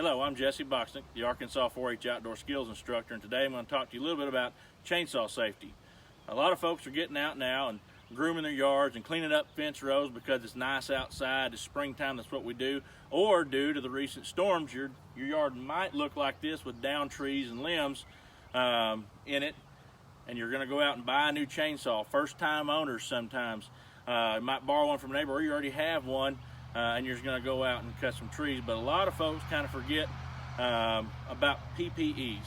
Hello, I'm Jesse Bocksnick, the Arkansas 4-H Outdoor Skills Instructor, and today I'm going to talk to you a little bit about chainsaw safety. A lot of folks are getting out now and grooming their yards and cleaning up fence rows because it's nice outside, it's springtime, that's what we do, or due to the recent storms, your yard might look like this with down trees and limbs in it, and you're going to go out and buy a new chainsaw. First-time owners sometimes you might borrow one from a neighbor, or you already have one, and you're just going to go out and cut some trees. But a lot of folks kind of forget about PPEs,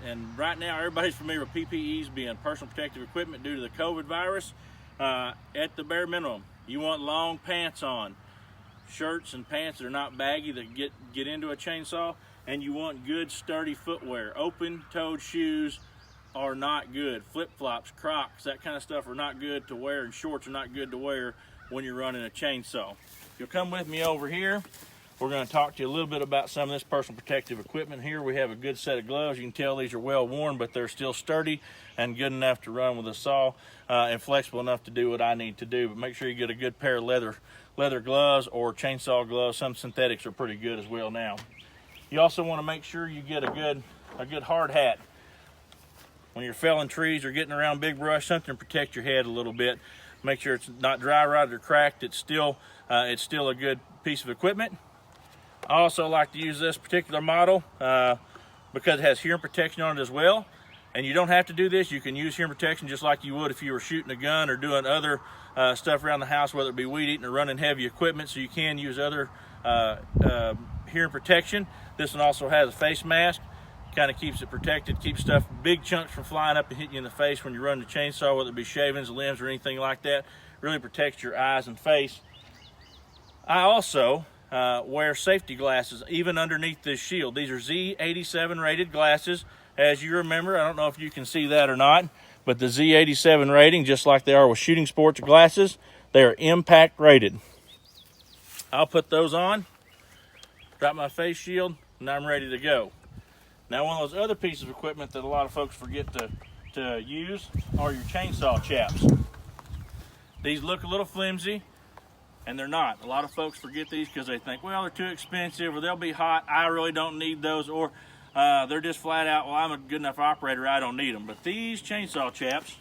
and right now everybody's familiar with PPEs being personal protective equipment due to the COVID virus. At the bare minimum, you want long pants on, shirts and pants that are not baggy that get into a chainsaw, and you want good sturdy footwear. Open-toed shoes are not good. Flip-flops, Crocs, that kind of stuff are not good to wear, and shorts are not good to wear when you're running a chainsaw. If you'll come with me over here, we're going to talk to you a little bit about some of this personal protective equipment here. We have a good set of gloves. You can tell these are well worn, but they're still sturdy and good enough to run with a saw and flexible enough to do what I need to do. But make sure you get a good pair of leather gloves or chainsaw gloves. Some synthetics are pretty good as well now. You also want to make sure you get a good hard hat. When you're felling trees or getting around big brush, something to protect your head a little bit. Make sure it's not dry rotted or cracked. It's still a good piece of equipment. I also like to use this particular model because it has hearing protection on it as well. And you don't have to do this. You can use hearing protection just like you would if you were shooting a gun or doing other stuff around the house, whether it be weed eating or running heavy equipment. So you can use other hearing protection. This one also has a face mask. Kind of keeps it protected, keeps big chunks from flying up and hitting you in the face when you're running the chainsaw, whether it be shavings, limbs, or anything like that. Really protects your eyes and face. I also wear safety glasses even underneath this shield. These are Z87 rated glasses. As you remember, I don't know if you can see that or not, but the Z87 rating, just like they are with shooting sports glasses, they are impact rated. I'll put those on, drop my face shield, and I'm ready to go. Now, one of those other pieces of equipment that a lot of folks forget to use are your chainsaw chaps. These look a little flimsy, and they're not. A lot of folks forget these because they think, well, they're too expensive, or they'll be hot, I really don't need those, or they're just flat out, well, I'm a good enough operator, I don't need them. But these chainsaw chaps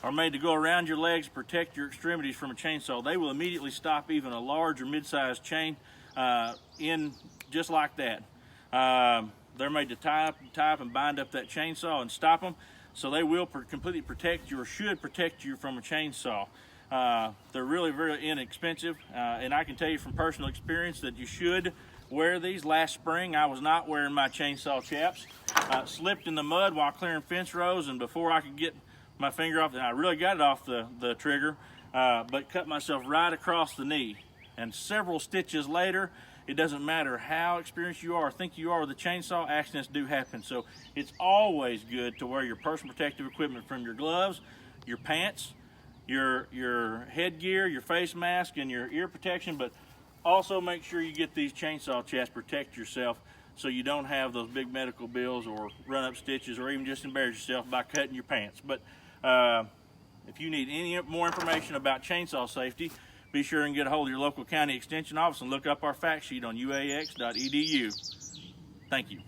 are made to go around your legs, protect your extremities from a chainsaw. They will immediately stop even a large or mid-sized chain in just like that. They're made to tie up and bind up that chainsaw and stop them, so they will completely protect you, or should protect you, from a chainsaw. They're really very inexpensive, and I can tell you from personal experience that you should wear these. Last spring, I was not wearing my chainsaw chaps. Slipped in the mud while clearing fence rows, and before I could get my finger off, and I really got it off the trigger, but cut myself right across the knee. And several stitches later, it doesn't matter how experienced you are or think you are with a chainsaw, accidents do happen. So it's always good to wear your personal protective equipment, from your gloves, your pants, your headgear, your face mask, and your ear protection, but also make sure you get these chainsaw chaps, protect yourself so you don't have those big medical bills or run up stitches, or even just embarrass yourself by cutting your pants. But if you need any more information about chainsaw safety, be sure and get a hold of your local county extension office and look up our fact sheet on uax.edu. Thank you.